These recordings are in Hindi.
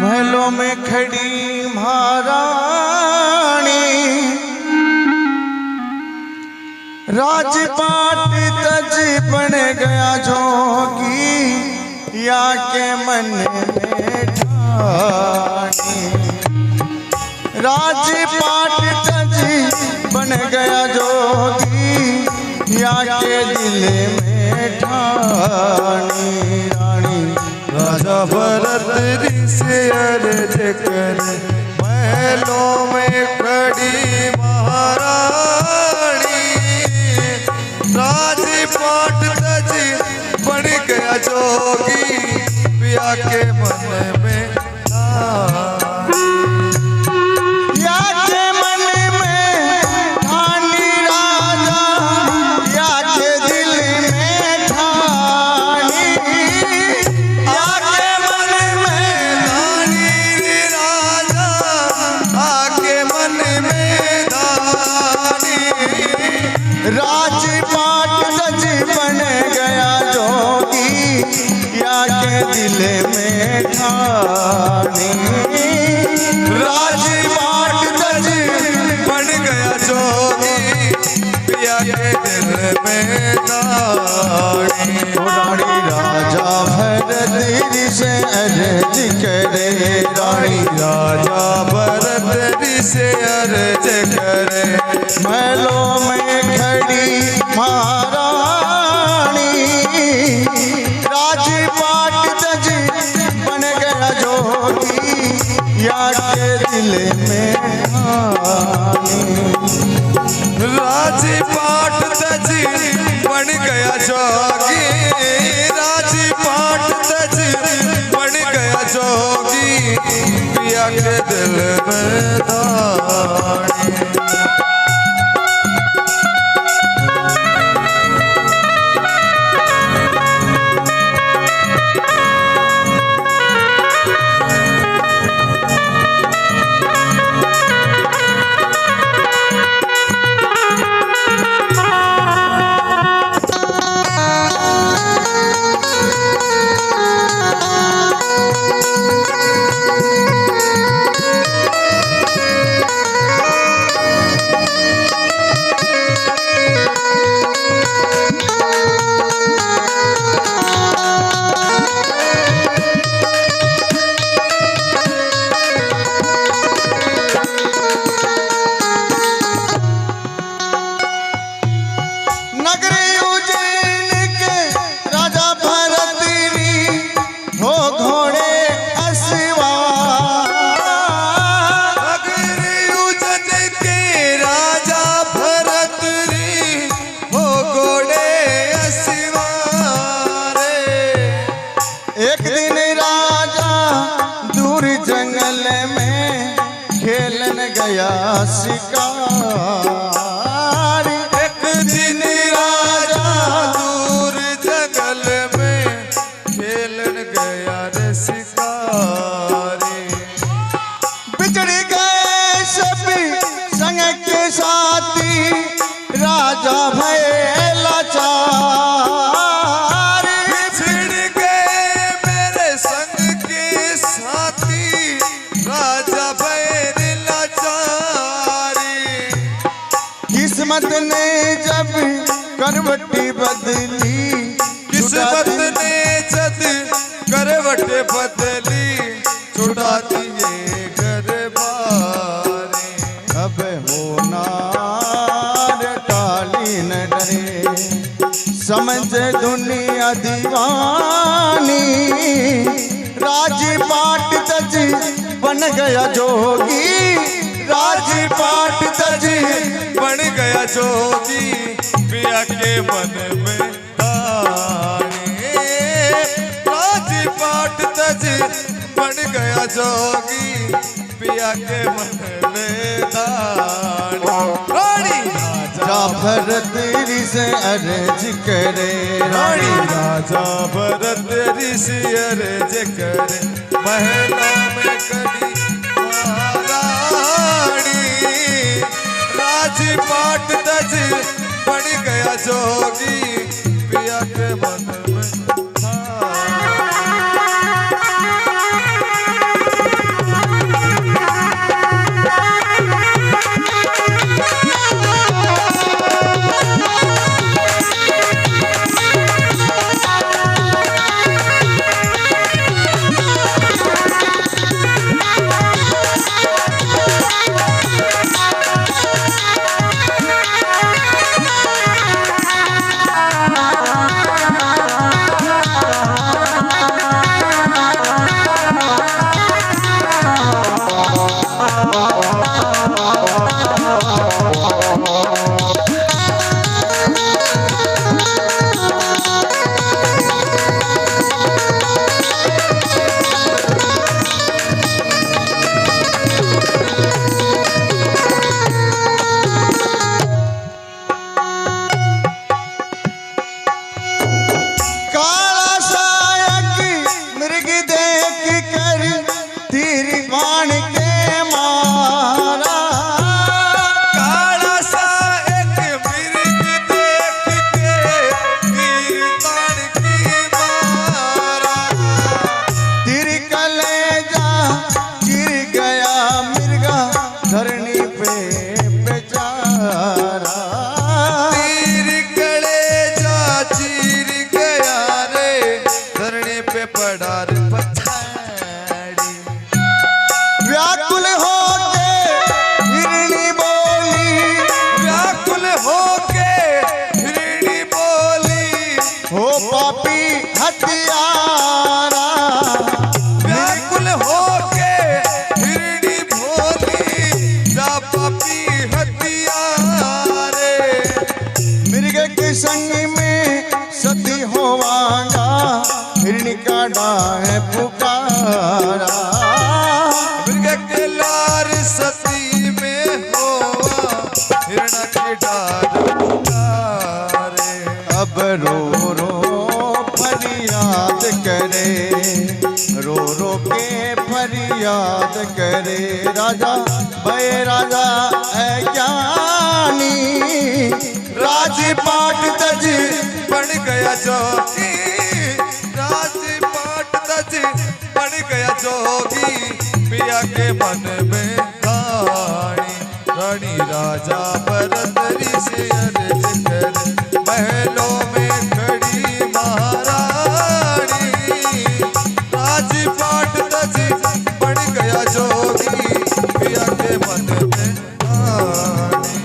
महलों में खड़ी महारानी, राजपाट तज बन गया जोगी या के मन में ठानी। राजपाट तज बन गया जोगी या के दिल में ठानी। रानी राजा भरत ऋषि अर्ज कर महलों में खड़ी महारानी, राजपाट तज बन गया जोगी पिया के मन में राजपाट तज बन गया जोगी या के दिल में ठानी। राजपाट तज बन गया जोगी पिया के दिल में ठानी। रानी राजा भरत ऋषि अर्ज करे, रानी राजा भरत ऋषि अर्ज करे महलों में खड़ी महारानी, राजपाट तज बन गया जोगी या के दिल में ठानी। राजपाट तज बन गया जोगी, राजपाट तज बन गया जोगी पिया के दिल में ठानी। एक दिन राजा दूर जंगल में खेलन गया शिकार। एक दिन राजा दूर जंगल में खेलन गया रे शिकारी। बिछड़ गए सभी संग के साथी, राजा भय लाचार। किस्मत ने जब करवटी बदली, किस्मत ने जब करवटे बदली, छुड़ा दिए घर बारे। अब होना टाली न डरे, समझ दुनिया दीवानी। राजपाट तज बन गया जोगी, राजपाट तज बन गया जोगी पिया के मन में ठानी। राजपाट तज बन गया जोगी पिया के मन में ठानी। राजा भरत ऋषि अर्ज करे, रानी राजा भरत ऋषि अर्ज करे महलों में खड़ी महारानी। राजपाट तज बन गया जोगी पिया के मन में ठानी। पड़ा रे पछाड़ी। व्याकुल होके हिरणी बोली, व्याकुल होके हिरणी बोली, हो पापी हत्यारा। व्याकुल होके हिरणी बोली, जा पापी हत्यारे। मृग के संग में सती होवांगा, हिरणी का डाहे पुकारा। मृग के लार सती में होवा, हिरण के डार पुकारे। अब रो रो फरियाद करे, रो रो के फरियाद करे। राजा भय राजा है ज्ञानी, राजपाट तज बन गया जोगी, राजपाट तज बन गया जोगी। पिया के मन में रानी, रानी राजा भरत ऋषि अर्ज कर, महलों में खड़ी महारानी। राजपाट तज बन गया जोगी, पिया के मन में रानी।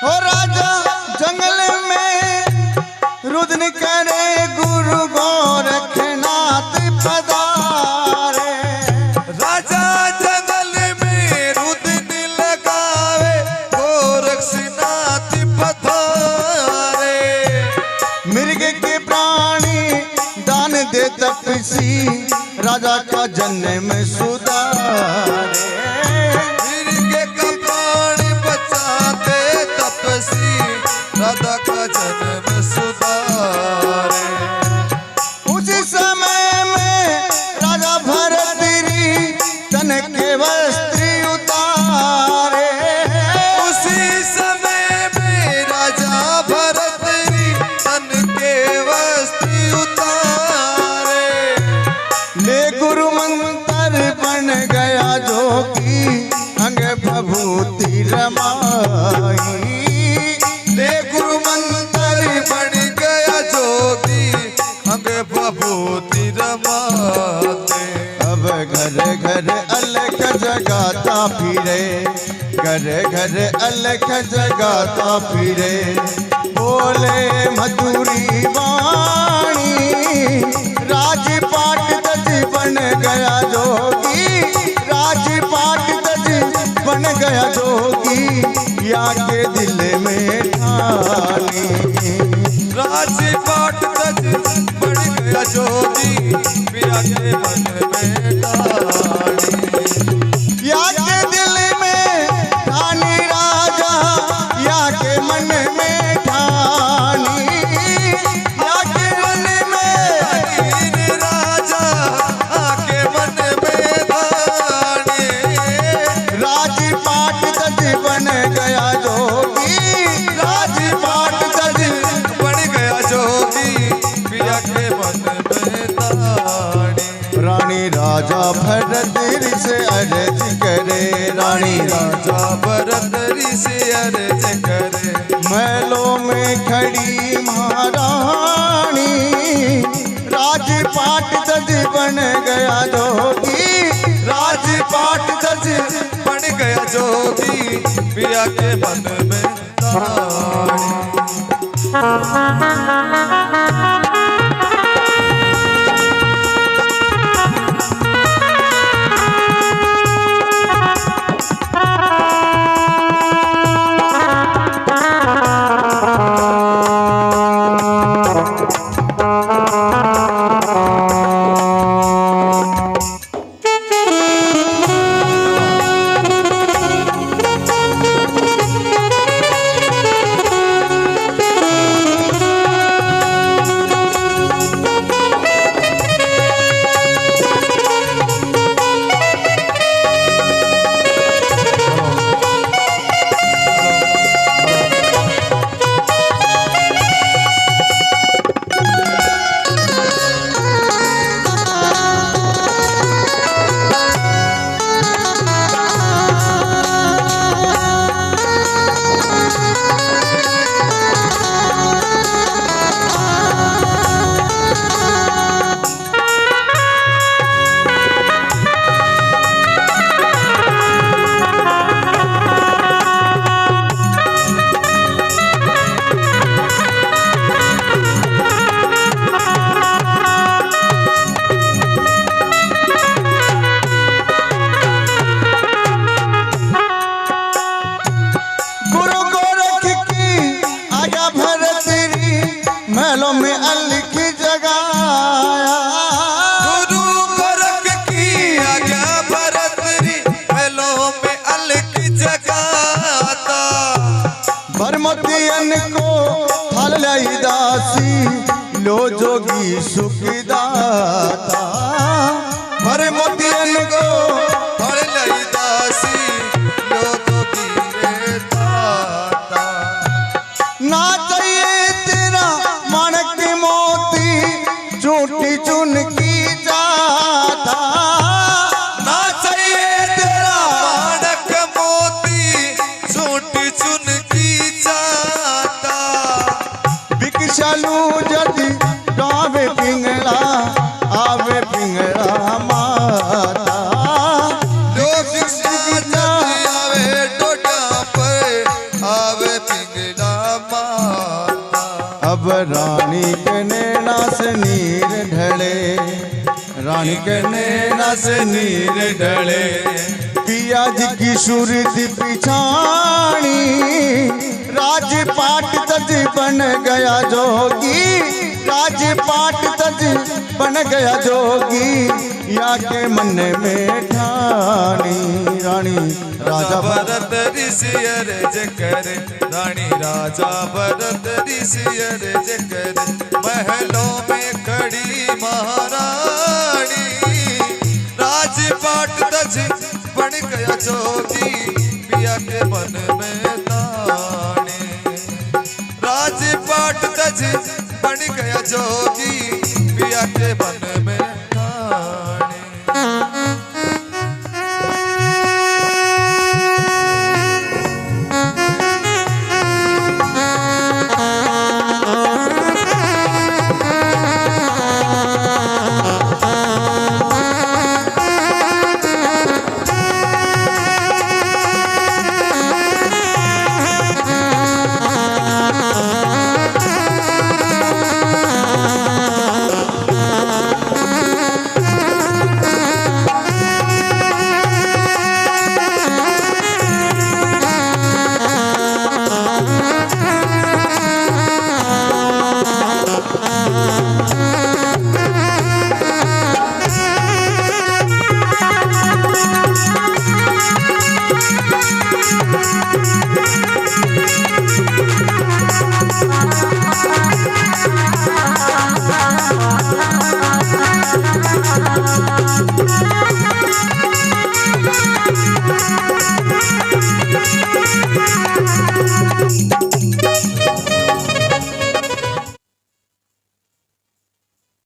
हो राजा जंगल में रुदन करे, गुरु गोरखनाथ पधारे। राजा जंगल में रुदन लगावे, गोरक्षनाथ पधारे। मृग के प्राणी दान दे तपसी, राजा का जन्म सुधारे। मृग का प्राण बचाते तपसी, राधा का जन्म सुधारे। उसी समय में राजा भरत तन के वस्त्र उतारे। उसी समय में राजा भरत तन के वस्त्र उतारे। ले गुरु मंत्र बन गया जोगी, अंग भभूति रमाई। ले गुरु मंत्र बन गया जोगी, अंग भभूति रमाते। अब घर घर अलख जगाता फिरे, घर घर अलख जगाता फिरे। बोले मधुरी वाणी, राजपाट तज बन गया जोगी, राजपाट तज बन गया जोगी। या के दिल में ठानी, राजपाट तज बन गया जोगी, पिया के मन में ठानी। या के दिल में ठानी राजा, या के मन में ठानी। या के मन में राजा, आके मन में ठानी। राजपाट तज बन गया जोगी, राजपाट तज बन गया जोगी, पिया के मन में ठानी। रानी राजा भरत ऋषि अर्ज करे रानी राजा भरत ऋषि अर्ज करे महलों में खड़ी महारानी राजपाट तज बन गया जोगी राजपाट तज बन गया जोगी पिया के मन में ताड़ी महलों में अलख जगाया गुरु गोरख की आज्ञा भरत री महलों में अलख जगाता भरमतियन को हल लाई दासी लो जोगी सुखदाता भरमतियन को हल लाई दासी लो जोगी रे दाता ना चाहिए तेरा माणक मोती झूठी चुन की जाता ना चाहिए तेरा माणक मोती झूठी चुन की जाता भिक्षालू जदि आवे पिंगला माता लोग आवे टोटा पर आवे पिंगला माता अब रानी के नैना से नीर ढले रानी के नैना से नीर ढले पिया जी की सुरती पिछाणी राजपाट तज बन गया जोगी राजपाट तज बन गया जोगी या के मन में ठानी रानी राजा भरत ऋषि अर्ज करे रानी राजा भरत ऋषि अर्ज करे महलों में खड़ी महारानी राजपाट तज बन गया जोगी पिया के मन में ताने राजपाट तज बन गया जोगी पिया के मन में ताने Thank you.